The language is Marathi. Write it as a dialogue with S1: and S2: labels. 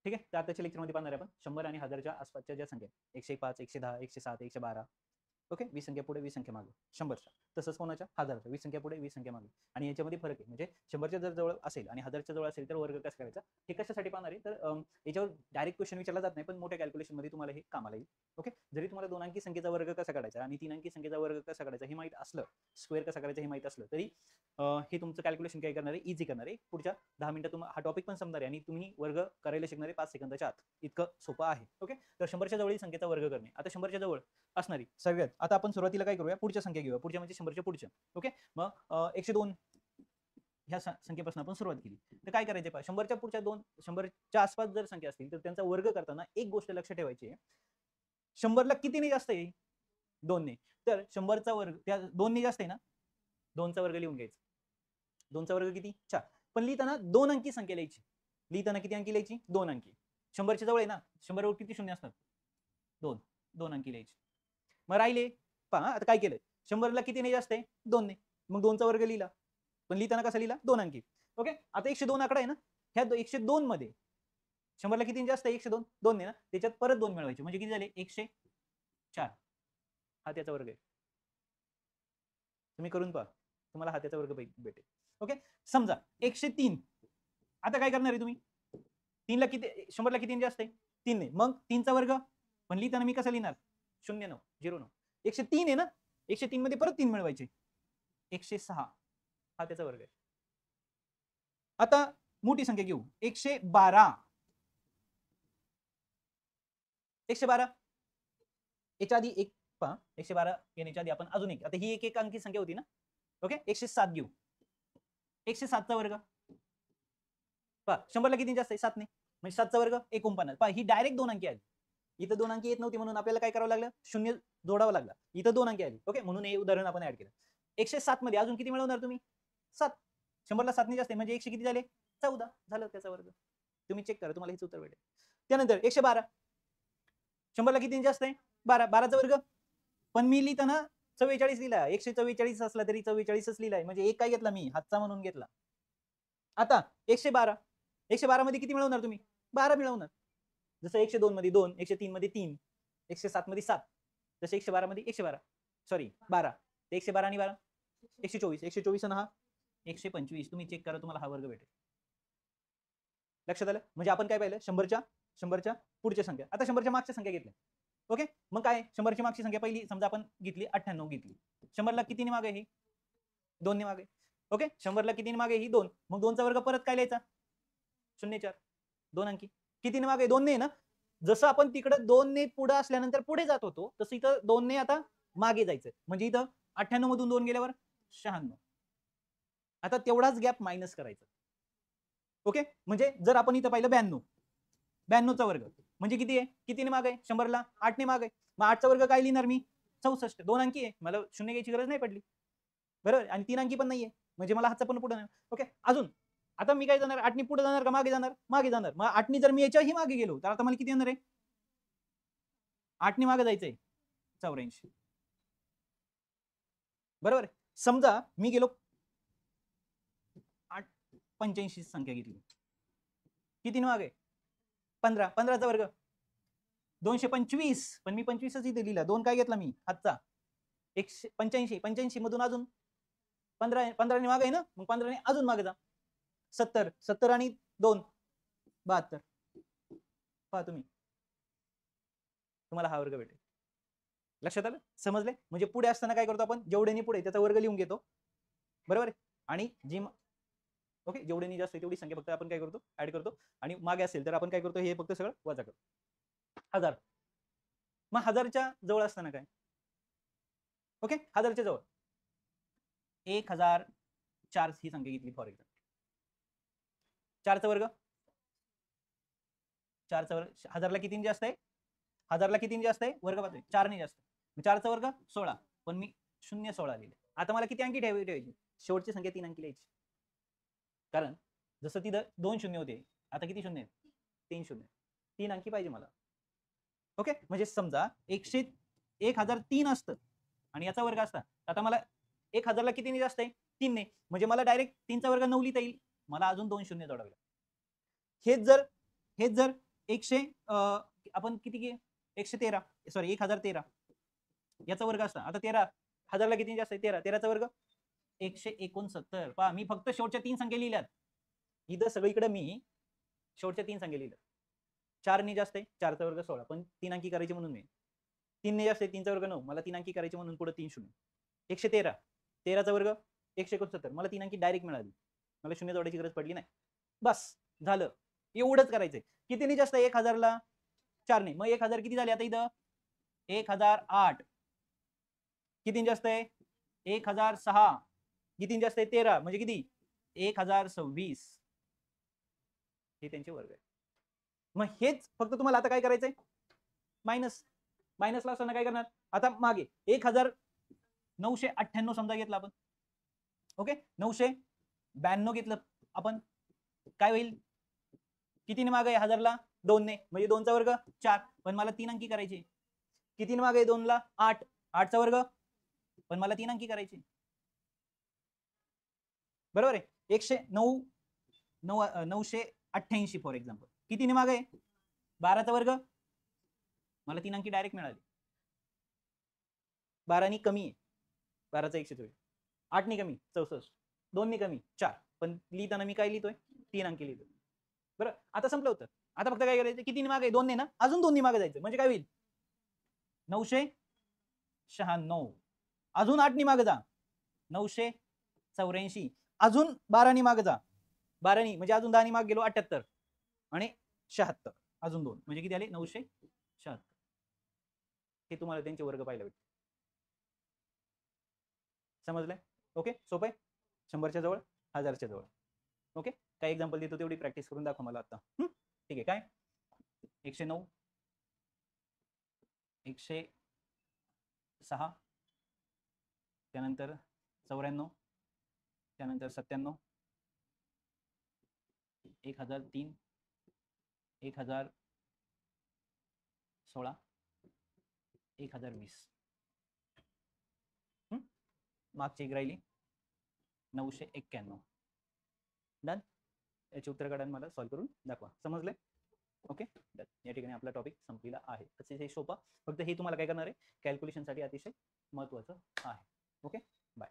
S1: ठीक आहे. तर आताच्या लेक्चरमध्ये पाहणार आहे आपण 100 आणि 1000च्या आसपासच्या ज्या संख्या 105, 110, 107, 112, ओके, 20 संख्या पुढे 20 संख्या मागे 100च्या, तसंच कोणाच्या 1000च्या 20 संख्या पुढे 20 संख्या मागे. आणि याच्यामध्ये फरक आहे, म्हणजे 100च्या जर जवळ असेल आणि 1000च्या जवळ असेल तर वर्ग कसा करायचा, हे कशासाठी पाहणार आहे. तर याच्यावर डायरेक्ट क्वेश्चन विचारला जात नाही, पण मोठ्या कॅल्क्युलेशन मध्ये तुम्हाला हे कामाला येईल. ओके, जरी तुम्हाला 2 अंकी संख्येचा वर्ग कसा काढायचा आणि 3 अंकी संख्येचा वर्ग कसा काढायचा हे माहित असलं, स्क्वेअर कसा करायचा हे माहित असलं, तरी हे तुमचं कॅल्क्युलेशन काय करणार आहे, इझी करणार आहे. पुढच्या 10 मिनिटात तुम्हाला हा टॉपिक पण समजणार आहे आणि तुम्ही वर्ग करायला शिकणार आहे 5 सेकंदाच्या आत. इतकं सोपं आहे. ओके, तर 100च्या जवळील संख्येचा वर्ग करणे. आता 100च्या जवळ असणारी सगळ्यात, आता आपण सुरुवातीला काय करूया, पुढच्या संख्या घेऊया. पुढच्या म्हणजे 100च्या पुढच्या. ओके, मग 102 ह्या संख्येपासून आपण सुरुवात केली. तर काय करायचे पहा, 100च्या पुढच्या 2, 100च्या आसपास जर संख्या असतील तर त्यांचा वर्ग करताना एक गोष्ट लक्षात ठेवायची आहे, 100ला कितीने जास्त आहे, 2 ने. तर 100चा वर्ग त्या 2 ने जास्त आहे ना, 2चा वर्ग लिहून घ्यायचा. 2चा वर्ग किती, 4. पण लिहिताना 2 अंकी संख्या लिहायची. लिहिताना किती अंकी लिहायची, 2 अंकी. 100च्या जवळ आहे ना, 100 वर किती शून्य असतात, 2 अंकी लिहायची. मग राहिले पहा, आता काय केलं, 100ला कितीने जास्त आहे, 2 ने. मग 2चा वर्ग लिहिला, पण लिहिताना कसा लिहिला, 2 अंकी. ओके, आता 102 आकडा आहे ना, ह्या 102 मध्ये 100ला किती जास्त आहे, 102, 2 ने ना, त्याच्यात परत 2 मिळवायचे, म्हणजे किती झाले, 104. हा त्याचा वर्ग आहे. तुम्ही करून पहा, तुम्हाला हा त्याचा वर्ग भेटेल. ओके, समजा 103. आता काय करणार आहे तुम्ही, 3ला किती, 100ला किती जास्त आहे, 3 ने. मग 3चा वर्ग, पण लिहिताना मी कसं लिहिणार, 09, 09. 103 आहे ना, 103 मध्ये परत 3 मिळवायचे, 106. हा त्याचा वर्ग आहे. आता मोठी संख्या घेऊ, 112. 112 याच्या आधी एक पहा, 112 येण्याच्या आधी आपण अजून एक, आता ही एक अंकी संख्या होती ना. ओके, 107 घेऊ. 107चा वर्ग पहा, 100ला किती जास्त आहे, 7 ने. म्हणजे 7चा वर्ग 49. पहा, ही डायरेक्ट 2 अंकी आली. इथं 2 अंकी येत नव्हती म्हणून आपल्याला काय करावं लागलं, शून्य जोडावं लागलं. इथं 2 अंकी आली. ओके, म्हणून हे उदाहरण आपण ऍड केलं. 107 मध्ये अजून किती मिळवणार तुम्ही, 7. 100ला 7 ने जास्त आहे म्हणजे 100 किती झाले, 14 झालं त्याचा वर्ग. तुम्ही चेक करा, तुम्हाला हेच उत्तर भेटेल. त्यानंतर 112. 100ला किती जास्त आहे, 12. 12चा वर्ग, पण मी लिहिताना 44 लिहिला. 144 असला तरी 44च लिहिलाय, म्हणजे एक काय घेतला मी, हातचा म्हणून घेतला. आता 112. 112 मध्ये किती मिळवणार तुम्ही, 12 मिळवणार. जसं 102 मध्ये 2, 103 मध्ये 3, 107 मध्ये 7, जसं 112 मध्ये 112, सॉरी 12. 112 आणि 12 124. 124 आणि हा 125. तुम्ही चेक करा, तुम्हाला हा वर्ग भेटेल. लक्षात आलं. म्हणजे आपण काय पाहिलं, 100च्या पुढच्या संख्या. आता 100च्या मागच्या संख्या घेतल्या. ओके, मग काय, 100ची मागची संख्या पहिली समजा आपण घेतली 98 घेतली. 100ला कितीने मागे ही, 2 ने मागे. ओके, 100ला कितीने मागे ही 2. मग 2चा वर्ग परत काय लिहायचा, 04. 2 अंकी. कितीने मागे, 2 ने ना. जसं आपण तिकडे 2 ने पुढे असल्यानंतर पुढे जात होतो, तसं इथं 2 ने आता मागे जायचं. म्हणजे इथं 98 मधून 2 गेल्यावर 96. आता तेवढाच गॅप मायनस करायचा. ओके, म्हणजे जर आपण इथं पाहिलं 92, 92चा वर्ग म्हणजे किती आहे, कितीने मागे, 100ला 8 ने मागे. मग 8चा वर्ग काय लिहिणार मी, 64. 2 अंकी आहे, मला शून्य घ्यायची गरज नाही पडली, बरोबर. आणि 3 अंकी पण नाहीये, म्हणजे मला हातचा पण पुढे नाही. ओके, अजून आता मी काय जाणार, 8 पुढे जाणार का मागे जाणार, मागे जाणार. मग 8 जर मी याच्याही मागे गेलो तर आता मला किती येणार आहे, 8 मागे जायचंय, 84. बरोबर. समजा मी गेलो 85 संख्या घेतली, किती मागे, 15. 15चा वर्ग 225. पण मी 25च इथे लिहिला, 2 काय घेतला मी हातचा, 185. 85 मधून अजून 15 ने मागे आहे ना, मग 15 ने अजून मागे जा, 70. 70 आणि 2 72. पहा तुम्ही, तुम्हाला हा वर्ग भेटेल. लक्षात आलं, समजले. म्हणजे पुढे असताना काय करतो आपण, जेवढ्यानी पुढे त्याचा वर्ग लिहून घेतो, बरोबर. आणि जी ओके, जेवढ्यानी जास्त तेवढी संख्या फक्त आपण काय करतो, ऍड करतो. आणि मागे असेल तर आपण काय करतो, हे फक्त सगळं वजा करतो. 1000. मग 1000च्या जवळ असताना काय, ओके, 1000च्या जवळ 1004 ही संख्या घेतली फॉर एक्झाम्पल. 4चा वर्ग, 4चा वर्ग 1000ला किती जास्त आहे, 1000ला किती जास्त आहे, वर्ग पाहतोय 4 ने जास्त. 4चा वर्ग 16, पण मी 016 लिहिले. आता मला किती अंकी ठेवायची, शेवटची संख्या 3 अंकी लिहायची. कारण जसं तिथं 2 शून्य होते, आता किती शून्य आहेत, 3 शून्य. 3 अंकी पाहिजे मला. ओके, म्हणजे समजा 1003 असतं आणि याचा वर्ग असता, आता मला 1000ला कितीने जास्त आहे, 3 ने. म्हणजे मला डायरेक्ट 3चा वर्ग 9 लिहिता येईल, मला अजून 2 शून्य जोडावे लागेल. हेच जर आपण किती 113 सॉरी 1013 याचा वर्ग असता. आता 13,000ला किती जास्त आहे 13 13चा वर्ग 169. पहा मी फक्त शेवटच्या 3 संख्या लिहिल्यात. इथं सगळीकडे मी शेवटच्या 3 संख्या लिहिल्यात. 4 ने जास्त आहे 4चा वर्ग 16 पण 3 अंकी करायचे म्हणून मी 3 ने जास्त आहे 3चा वर्ग 9 मला 3 अंकी करायचे म्हणून पुढे 3 शून्य 113 13चा वर्ग 169 मला 3 अंकी डायरेक्ट मिळाली. मला शून्य जोडायची गरज पडली नाही. बस झालं एवढंच करायचंय. कितीने जास्त आहे 1000ला 4 ने. मग 1000 किती झाले आता इथं 1008. किती जास्त आहे 1006. किती जास्त आहे 13 म्हणजे किती 1026. हे त्यांचे वर्ग आहे. मग हेच फक्त तुम्हाला आता काय करायचंय मायनसला असताना काय करणार आता मागे 1998 समजा घेतला आपण. ओके 992 घेतलं आपण काय होईल कितीने मागे आहे 1000ला 2 ने म्हणजे 2चा वर्ग 4 पण मला 3 अंकी करायची. कितीने मागे 2 ला 8 8चा वर्ग पण मला 3 अंकी करायची. बरोबर आहे 988 फॉर एक्झाम्पल कितीने मागे 12चा वर्ग मला 3 अंकी डायरेक्ट मिळाली. 12 नी कमी आहे 12चा 124 8 नी कमी 64 2 नी कमी 4 पण लिहिताना मी काय लिहितोय 3 अंकी लिहितोय. बरं आता संपलं होतं. आता फक्त काय करायचं कितीने मागे 2 ने ना अजून 2 नी मागे जायचं म्हणजे काय होईल 996 अजून 8 नी मागे जा 984 अजून 12 नी मागे जा 12 नी म्हणजे अजून 10 नी मागे गेलो 78 आणि 76 अजून 2 म्हणजे किती आले 976. हे तुम्हाला त्यांचे वर्ग पाहायला भेटते. समजलंय ओके सोपं आहे 100च्या जवळ 1000च्या जवळ. ओके काय एक्झाम्पल देतो तेवढी प्रॅक्टिस करून दाखवा मला आता. ठीक आहे काय 109 106 त्यानंतर 94 त्यानंतर 97 1003 1016 1020 मागची एक राहिली 991. डन. याची उत्तर काढून मला सॉल्व्ह करून दाखवा. समजले ओके डन. या ठिकाणी आपला टॉपिक संपलेला आहे. अतिशय सोपा फक्त हे तुम्हाला काय करणार आहे कॅल्क्युलेशनसाठी अतिशय महत्त्वाचं आहे. Okay bye.